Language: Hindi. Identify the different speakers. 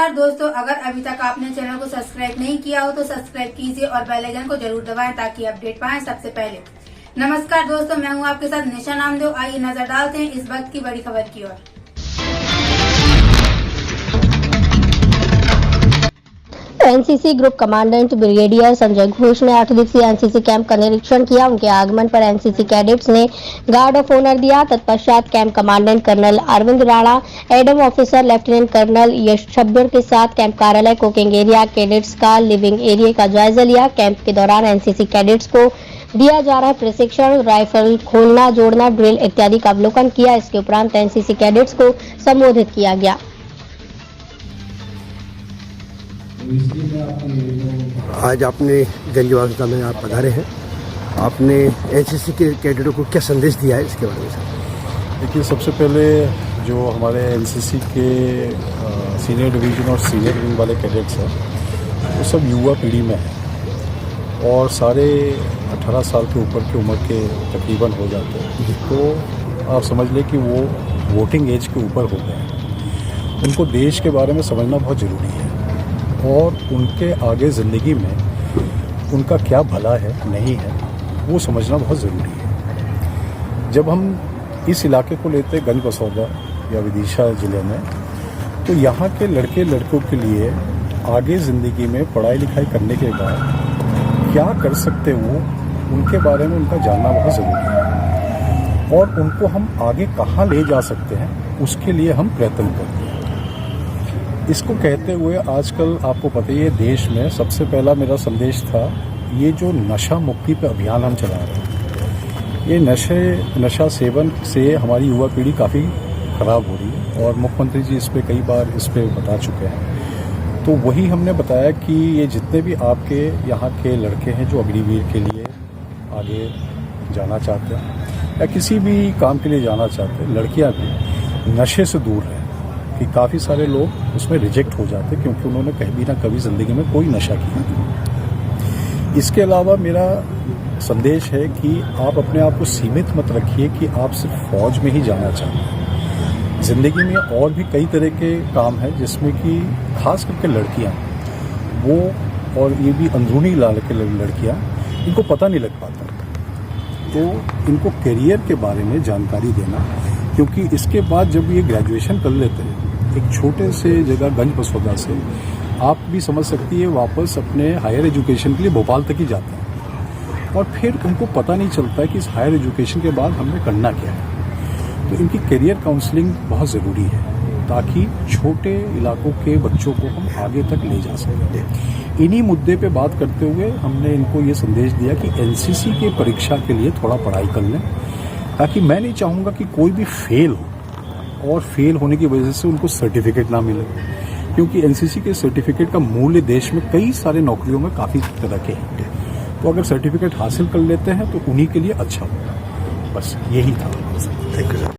Speaker 1: नमस्कार दोस्तों, अगर अभी तक आपने चैनल को सब्सक्राइब नहीं किया हो तो सब्सक्राइब कीजिए और बेल आइकन को जरूर दबाएं ताकि अपडेट पाएं सबसे पहले। नमस्कार दोस्तों, मैं हूं आपके साथ निशा नामदेव। आइए नजर डालते हैं इस वक्त की बड़ी खबर की ओर।
Speaker 2: NCC group commandant brigadier Sanjay Ghosh ने 8 दिवसीय एनसीसी कैंप का निरीक्षण किया। उनके आगमन पर एनसीसी कैडेट्स ने गार्ड ऑफ ऑनर दिया। तत्पश्चात camp commandant colonel Arvind Rana, adm officer lieutenant colonel Yash Chhabbar के साथ कैंप कार्यालय, कुकिंग एरिया, कैडेट्स का लिविंग एरिया का जायजा लिया। कैंप के दौरान एनसीसी कैडेट्स को दिया जा रहा प्रशिक्षण, राइफल खोलना, जोड़ना, ड्रिल इत्यादि का अवलोकन किया। इसके उपरांत एनसीसी कैडेट्स को संबोधित किया गया।
Speaker 3: आज आपने गंजवासता में आप पधारे हैं, आपने एनसीसी के कैडेटों को क्या संदेश दिया है, इसके बारे में सर?
Speaker 4: देखिए, सबसे पहले जो हमारे एनसीसी के सीनियर डिवीज़न और सीनियर विंग वाले कैडेट्स हैं वो सब युवा पीढ़ी में हैं और सारे 18 साल के ऊपर की उम्र के तकरीबन हो जाते हैं। तो आप समझ लें कि वो वोटिंग एज के ऊपर हो गए हैं। उनको देश के बारे में समझना बहुत ज़रूरी है और उनके आगे ज़िंदगी में उनका क्या भला है नहीं है वो समझना बहुत ज़रूरी है। जब हम इस इलाके को लेते गंज बसौदा या विदिशा ज़िले में, तो यहाँ के लड़के लड़कों के लिए आगे ज़िंदगी में पढ़ाई लिखाई करने के बाद क्या कर सकते वो, उनके बारे में उनका जानना बहुत ज़रूरी है और उनको हम आगे कहाँ ले जा सकते हैं उसके लिए हम प्रयत्न करते हैं। इसको कहते हुए आजकल आपको पता ही है, देश में सबसे पहला मेरा संदेश था ये जो नशा मुक्ति पे अभियान हम चला रहे हैं। ये नशा सेवन से हमारी युवा पीढ़ी काफ़ी ख़राब हो रही है और मुख्यमंत्री जी इस पे कई बार इस पे बता चुके हैं। तो वही हमने बताया कि ये जितने भी आपके यहाँ के लड़के हैं जो अग्निवीर के लिए आगे जाना चाहते हैं या किसी भी काम के लिए जाना चाहते हैं, लड़कियाँ भी नशे से दूर रहें कि काफ़ी सारे लोग उसमें रिजेक्ट हो जाते क्योंकि उन्होंने कभी ना कभी ज़िंदगी में कोई नशा किया। इसके अलावा मेरा संदेश है कि आप अपने आप को सीमित मत रखिए कि आप सिर्फ फौज में ही जाना चाहते हैं। ज़िंदगी में और भी कई तरह के काम हैं जिसमें कि खास करके लड़कियां वो, और ये भी अंदरूनी इलाके के लड़कियां, इनको पता नहीं लग पाता। तो इनको करियर के बारे में जानकारी देना, क्योंकि इसके बाद जब ये ग्रेजुएशन कर लेते हैं एक छोटे से जगह गंज बसौदा से, आप भी समझ सकती है वापस अपने हायर एजुकेशन के लिए भोपाल तक ही जाते हैं और फिर उनको पता नहीं चलता है कि इस हायर एजुकेशन के बाद हमने करना क्या है। तो इनकी करियर काउंसलिंग बहुत ज़रूरी है ताकि छोटे इलाकों के बच्चों को हम आगे तक ले जा सकें। इन्हीं मुद्दे पे बात करते हुए हमने इनको ये संदेश दिया कि एनसीसी के परीक्षा के लिए थोड़ा पढ़ाई कर लें, ताकि मैं नहीं चाहूँगा कि कोई भी फेल हो और फेल होने की वजह से उनको सर्टिफिकेट ना मिले, क्योंकि एनसीसी के सर्टिफिकेट का मूल्य देश में कई सारे नौकरियों में काफ़ी तरह के हैं। तो अगर सर्टिफिकेट हासिल कर लेते हैं तो उन्हीं के लिए अच्छा होगा। बस यही था।
Speaker 3: Thank you sir.